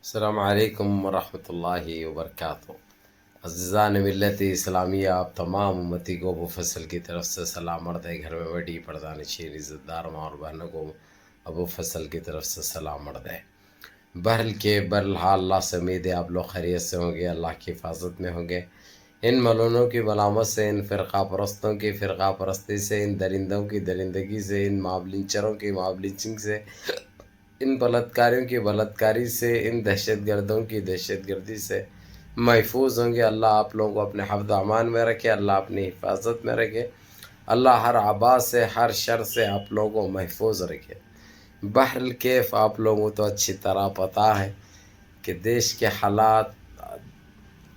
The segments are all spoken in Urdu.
السلام علیکم ورحمۃ اللہ وبرکاتہ۔ عزیزان ملت اسلامیہ، آپ تمام امتی کو ابو فصل کی طرف سے سلام عرض ہے۔ گھر میں بیٹھی پردان شیر عزت دار ماں اور بہنوں کو ابو فصل کی طرف سے سلام عرض ہے۔ بہرحال اللہ سے امید ہے آپ لوگ خیریت سے ہوں گے، اللہ کی حفاظت میں ہوں گے۔ ان ملونوں کی ملامت سے، ان فرقہ پرستوں کی فرقہ پرستی سے، ان درندوں کی درندگی سے، ان ماب لنچروں کی ماب لنچنگ سے، ان بلاتکاریوں کی بلاتکاری سے، ان دہشت گردوں کی دہشت گردی سے محفوظ ہوں گے۔ اللہ آپ لوگوں کو اپنے حفظ و امان میں رکھے، اللہ اپنی حفاظت میں رکھے، اللہ ہر آبا سے ہر شر سے آپ لوگوں کو محفوظ رکھے۔ بہرکیف آپ لوگوں کو تو اچھی طرح پتہ ہے کہ دیش کے حالات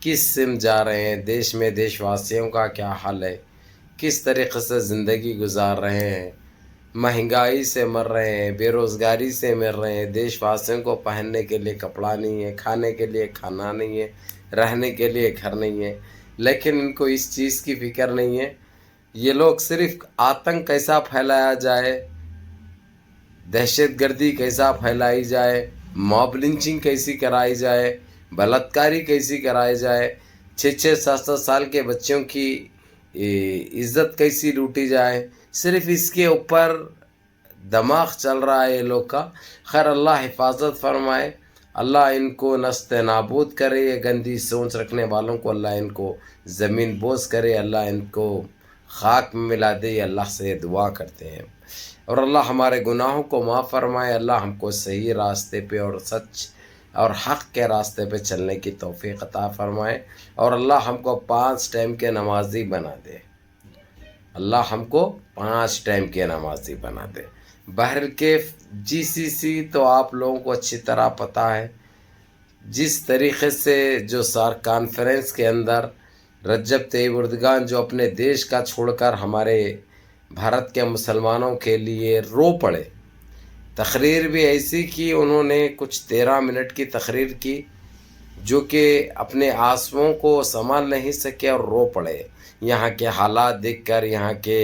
کس سمت جا رہے ہیں، دیش میں دیش واسیوں کا کیا حال ہے، کس طریقے سے زندگی گزار رہے ہیں، مہنگائی سے مر رہے ہیں، بے روزگاری سے مر رہے ہیں، دیش واسیوں کو پہننے کے لیے کپڑا نہیں ہے، کھانے کے لیے کھانا نہیں ہے، رہنے کے لیے گھر نہیں ہے، لیکن ان کو اس چیز کی فکر نہیں ہے۔ یہ لوگ صرف آتنک کیسا پھیلایا جائے، دہشت گردی کیسا پھیلائی جائے، موب لنچنگ کیسی کرائی جائے، بلاتکاری کیسی کرائی جائے، 6-7 سال کے بچوں کی عزت کیسی لوٹی جائے، صرف اس کے اوپر دماغ چل رہا ہے یہ لوگ کا۔ خیر اللہ حفاظت فرمائے، اللہ ان کو نست نابود کرے، یہ گندی سوچ رکھنے والوں کو اللہ ان کو زمین بوس کرے، اللہ ان کو خاک میں ملا دے، یہ اللہ سے دعا کرتے ہیں۔ اور اللہ ہمارے گناہوں کو معاف فرمائے، اللہ ہم کو صحیح راستے پہ اور سچ اور حق کے راستے پہ چلنے کی توفیق عطا فرمائے، اور اللہ ہم کو 5 ٹائم کے نمازی بنا دے، اللہ ہم کو 5 ٹائم کے نمازی بنا دے۔ بہرکیف GCC تو آپ لوگوں کو اچھی طرح پتہ ہے، جس طریقے سے جو کانفرنس کے اندر رجب طیب اردگان جو اپنے دیش کا چھوڑ کر ہمارے بھارت کے مسلمانوں کے لیے رو پڑے، تقریر بھی ایسی کی، انہوں نے کچھ 13 منٹ کی تقریر کی جو کہ اپنے آنسوؤں کو سنبھال نہیں سکے اور رو پڑے یہاں کے حالات دیکھ کر، یہاں کے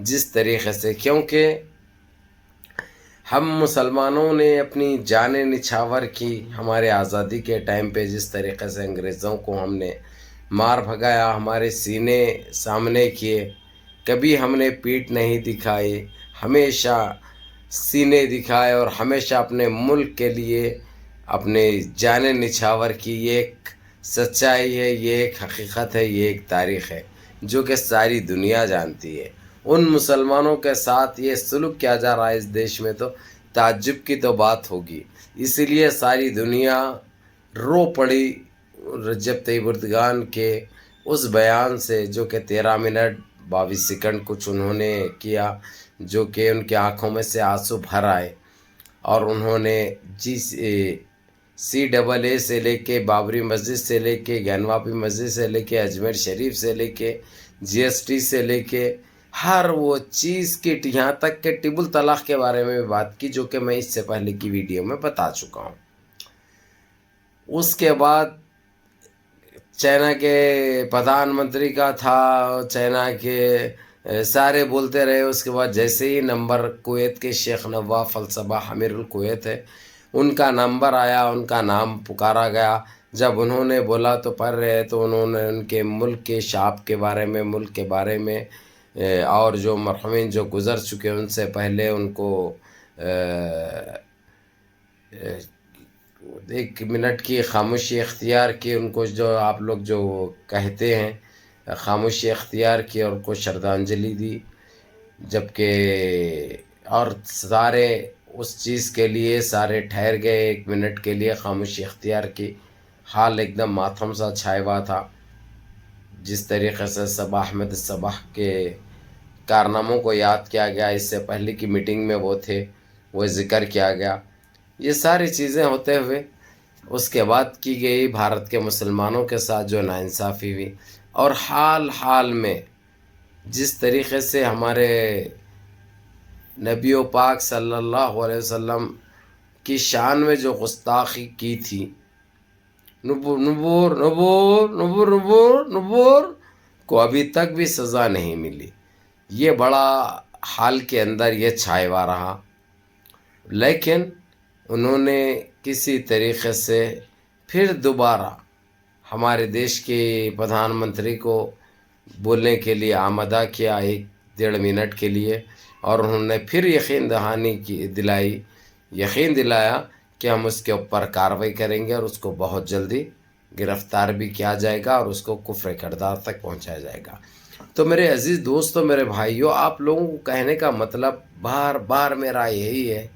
جس طریقے سے، کیونکہ ہم مسلمانوں نے اپنی جانیں نچھاور کی ہمارے آزادی کے ٹائم پہ، جس طریقے سے انگریزوں کو ہم نے مار بھگایا، ہمارے سینے سامنے کیے، کبھی ہم نے پیٹھ نہیں دکھائی، ہمیشہ سینے دکھائے اور ہمیشہ اپنے ملک کے لیے اپنے جانیں نچھاور کی۔ یہ ایک سچائی ہے، یہ ایک حقیقت ہے، یہ ایک تاریخ ہے جو کہ ساری دنیا جانتی ہے۔ ان مسلمانوں کے ساتھ یہ سلوک کیا جا رہا ہے اس دیش میں تو تعجب کی تو بات ہوگی۔ اسی لیے ساری دنیا رو پڑی رجب طیب اردگان کے اس بیان سے، جو کہ 13 منٹ 22 سیکنڈ کچھ انہوں نے کیا، جو کہ ان کی آنکھوں میں سے آنسو بھر آئے، اور انہوں نے CAA سے لے کے بابری مسجد سے لے کے گینواپی مسجد سے لے کے اجمیر شریف سے لے کے GST سے لے کے ہر وہ چیز کی، یہاں تک کہ ٹیبل طلاق کے بارے میں بھی بات کی، جو کہ میں اس سے پہلے کی ویڈیو میں بتا چکا ہوں۔ اس کے بعد چائنا کے پردھان منتری کا تھا، چائنا کے سارے بولتے رہے۔ اس کے بعد جیسے ہی نمبر کویت کے شیخ نواف الصباح امیر الکویت ہے، ان کا نمبر آیا، ان کا نام پکارا گیا۔ جب انہوں نے بولا تو پڑھ رہے تو انہوں نے ان کے ملک کے شعب کے بارے میں، ملک کے بارے میں، اور جو مرحومین جو گزر چکے ان سے پہلے ان کو 1 منٹ کی خاموشی اختیار کی، ان کو جو آپ لوگ جو کہتے ہیں خاموشی اختیار کی اور کو شردانجلی دی، جبکہ اور سارے اس چیز کے لیے سارے ٹھہر گئے، 1 منٹ کے لیے خاموشی اختیار کی۔ حال ایک دم ماتم سا چھایا ہوا تھا، جس طریقے سے صباح احمد صباح کے کارناموں کو یاد کیا گیا، اس سے پہلے کی میٹنگ میں وہ تھے، وہ ذکر کیا گیا۔ یہ ساری چیزیں ہوتے ہوئے اس کے بعد کی گئی بھارت کے مسلمانوں کے ساتھ جو ناانصافی ہوئی، اور حال میں جس طریقے سے ہمارے نبی و پاک صلی اللہ علیہ وسلم کی شان میں جو گستاخی کی تھی، نبور کو ابھی تک بھی سزا نہیں ملی۔ یہ بڑا حال کے اندر یہ چھایا رہا، لیکن انہوں نے کسی طریقے سے پھر دوبارہ ہمارے دیش کے پردھان منتری کو بولنے کے لیے آمادہ کیا 1-1.5 منٹ کے لیے، اور انہوں نے پھر یقین دلایا کہ ہم اس کے اوپر کارروائی کریں گے اور اس کو بہت جلدی گرفتار بھی کیا جائے گا اور اس کو کفر کردار تک پہنچایا جائے گا۔ تو میرے عزیز دوستو، میرے بھائیوں، آپ لوگوں کو کہنے کا مطلب بار بار میرا یہی ہے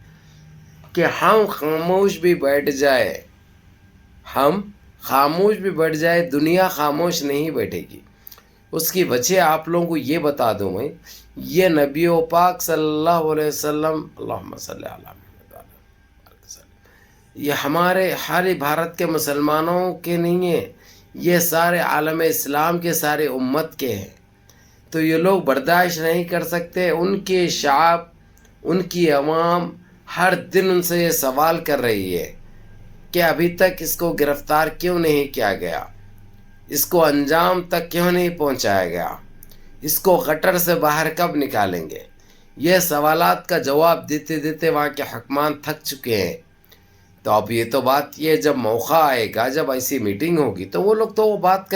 کہ ہم خاموش بھی بیٹھ جائے، دنیا خاموش نہیں بیٹھے گی۔ اس کی وجہ آپ لوگوں کو یہ بتا دوں میں، یہ نبی پاک صلی اللہ علیہ وسلم، اللہم صلی علی محمد، یہ ہمارے بھارت کے مسلمانوں کے نہیں ہیں، یہ سارے عالم اسلام کے، سارے امت کے ہیں۔ تو یہ لوگ برداشت نہیں کر سکتے، ان کے شعب، ان کی عوام ہر دن ان سے یہ سوال کر رہی ہے کہ ابھی تک اس کو گرفتار کیوں نہیں کیا گیا، اس کو انجام تک کیوں نہیں پہنچایا گیا، اس کو گٹر سے باہر کب نکالیں گے۔ یہ سوالات کا جواب دیتے دیتے وہاں کے حکمان تھک چکے ہیں۔ تو اب یہ تو بات، یہ جب موقع آئے گا، جب ایسی میٹنگ ہوگی تو وہ لوگ تو وہ بات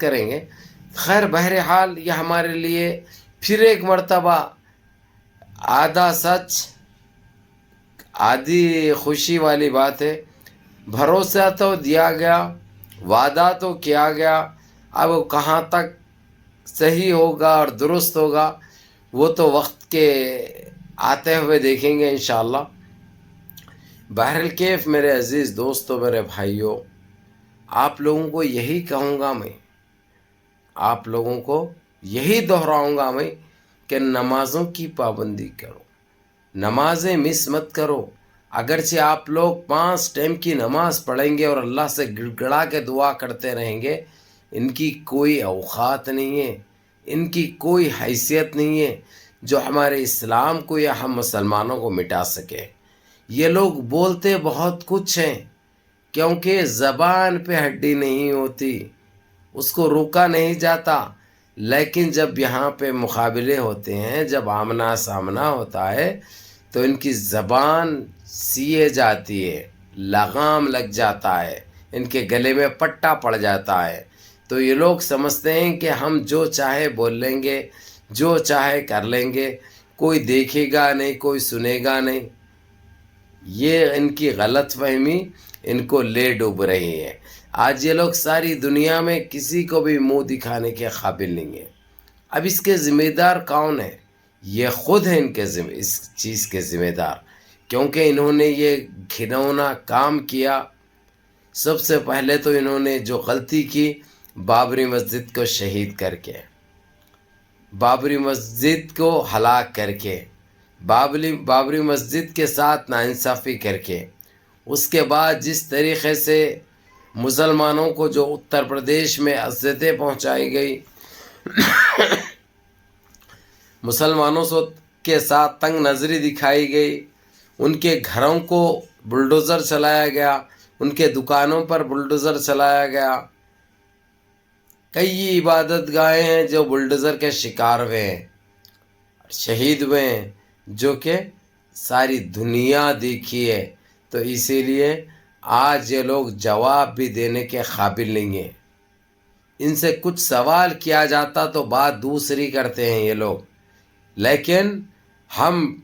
کریں گے، خیر بہرحال یہ ہمارے لیے پھر ایک مرتبہ آدھا سچ آدھی خوشی والی بات ہے۔ بھروسہ تو دیا گیا، وعدہ تو کیا گیا، اب کہاں تک صحیح ہوگا اور درست ہوگا وہ تو وقت کے آتے ہوئے دیکھیں گے انشاءاللہ۔ بہرکیف میرے عزیز دوستو، میرے بھائیوں، آپ لوگوں کو یہی کہوں گا میں، آپ لوگوں کو یہی دہراؤں گا میں کہ نمازوں کی پابندی کرو، نمازیں مس مت کرو۔ اگرچہ آپ لوگ 5 ٹائم کی نماز پڑھیں گے اور اللہ سے گڑ گڑا کے دعا کرتے رہیں گے، ان کی کوئی اوقات نہیں ہے، ان کی کوئی حیثیت نہیں ہے جو ہمارے اسلام کو یا ہم مسلمانوں کو مٹا سکے۔ یہ لوگ بولتے بہت کچھ ہیں، کیونکہ زبان پہ ہڈی نہیں ہوتی، اس کو روکا نہیں جاتا، لیکن جب یہاں پہ مقابلے ہوتے ہیں، جب آمنا سامنا ہوتا ہے تو ان کی زبان سیے جاتی ہے، لگام لگ جاتا ہے، ان کے گلے میں پٹا پڑ جاتا ہے۔ تو یہ لوگ سمجھتے ہیں کہ ہم جو چاہے بول لیں گے، جو چاہے کر لیں گے، کوئی دیکھے گا نہیں، کوئی سنے گا نہیں۔ یہ ان کی غلط فہمی ان کو لے ڈوب رہی ہے۔ آج یہ لوگ ساری دنیا میں کسی کو بھی منہ دکھانے کے قابل نہیں ہیں۔ اب اس کے ذمہ دار کون ہیں؟ یہ خود ہیں اس چیز کے ذمہ دار، کیونکہ انہوں نے یہ گھنونا کام کیا۔ سب سے پہلے تو انہوں نے جو غلطی کی، بابری مسجد کو شہید کر کے، بابری مسجد کو ہلاک کر کے، بابری مسجد کے ساتھ ناانصافی کر کے، اس کے بعد جس طریقے سے مسلمانوں کو جو اتر پردیش میں اذیتیں پہنچائی گئی، مسلمانوں کے ساتھ تنگ نظری دکھائی گئی، ان کے گھروں کو بلڈوزر چلایا گیا، ان کے دکانوں پر بلڈوزر چلایا گیا۔ کئی عبادت گاہیں ہیں جو بلڈوزر کے شکار ہوئے ہیں، شہید ہوئے ہیں، جو کہ ساری دنیا دیکھی ہے۔ تو اسی لیے آج یہ لوگ جواب بھی دینے کے قابل نہیں ہیں۔ ان سے کچھ سوال کیا جاتا تو بات دوسری کرتے ہیں یہ لوگ، لیکن ہم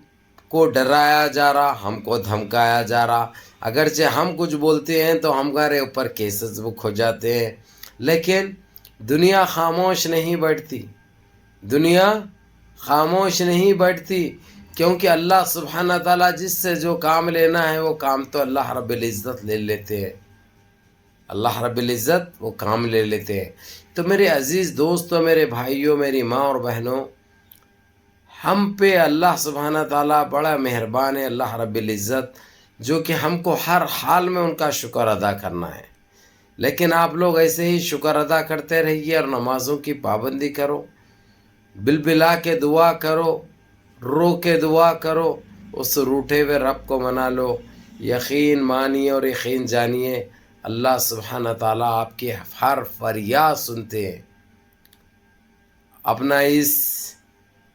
کو ڈرایا جا رہا، ہم کو دھمکایا جا رہا۔ اگرچہ ہم کچھ بولتے ہیں تو ہمارے اوپر کیسز بک ہو جاتے ہیں، لیکن دنیا خاموش نہیں بیٹھتی، دنیا خاموش نہیں بیٹھتی، کیونکہ اللہ سبحانہ تعالیٰ جس سے جو کام لینا ہے وہ کام تو اللہ رب العزت لے لیتے ہیں، اللہ رب العزت وہ کام لے لیتے ہیں۔ تو میرے عزیز دوستو، میرے بھائیوں، میری ماں اور بہنوں، ہم پہ اللہ سبحانہ تعالیٰ بڑا مہربان ہے، اللہ رب العزت، جو کہ ہم کو ہر حال میں ان کا شکر ادا کرنا ہے۔ لیکن آپ لوگ ایسے ہی شکر ادا کرتے رہیے اور نمازوں کی پابندی کرو، بلبلا کے دعا کرو، رو کے دعا کرو، اس روٹھے ہوئے رب کو منا لو۔ یقین مانیے اور یقین جانیے، اللہ سبحانہ تعالیٰ آپ کی ہر فریاد سنتے ہیں۔ اپنا اس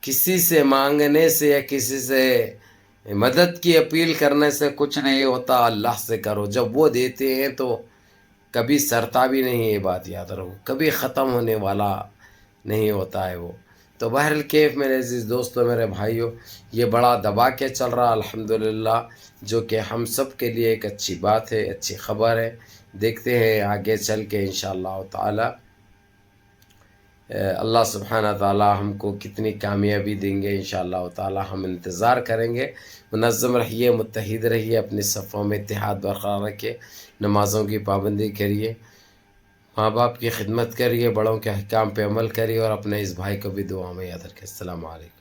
کسی سے مانگنے سے یا کسی سے مدد کی اپیل کرنے سے کچھ نہیں ہوتا، اللہ سے کرو. جب وہ دیتے ہیں تو کبھی سرتا بھی نہیں ہے، یہ بات یاد رکھو، کبھی ختم ہونے والا نہیں ہوتا ہے وہ. تو بہرحال کیف میرے عزیز دوستوں، میرے بھائیوں، یہ بڑا دبا کے چل رہا الحمدللہ، جو کہ ہم سب کے لیے ایک اچھی بات ہے، اچھی خبر ہے. دیکھتے ہیں آگے چل کے انشاءاللہ تعالی اللہ سبحانہ تعالی ہم کو کتنی کامیابی دیں گے انشاءاللہ تعالی. ہم انتظار کریں گے. منظم رہیے، متحد رہیے، اپنے صفوں میں اتحاد برقرار رکھیے، نمازوں کی پابندی کریے، ماں باپ کی خدمت کریے، بڑوں کے احکام پہ عمل کریے، اور اپنے اس بھائی کو بھی دعا میں یاد رکھیں. السلام علیکم.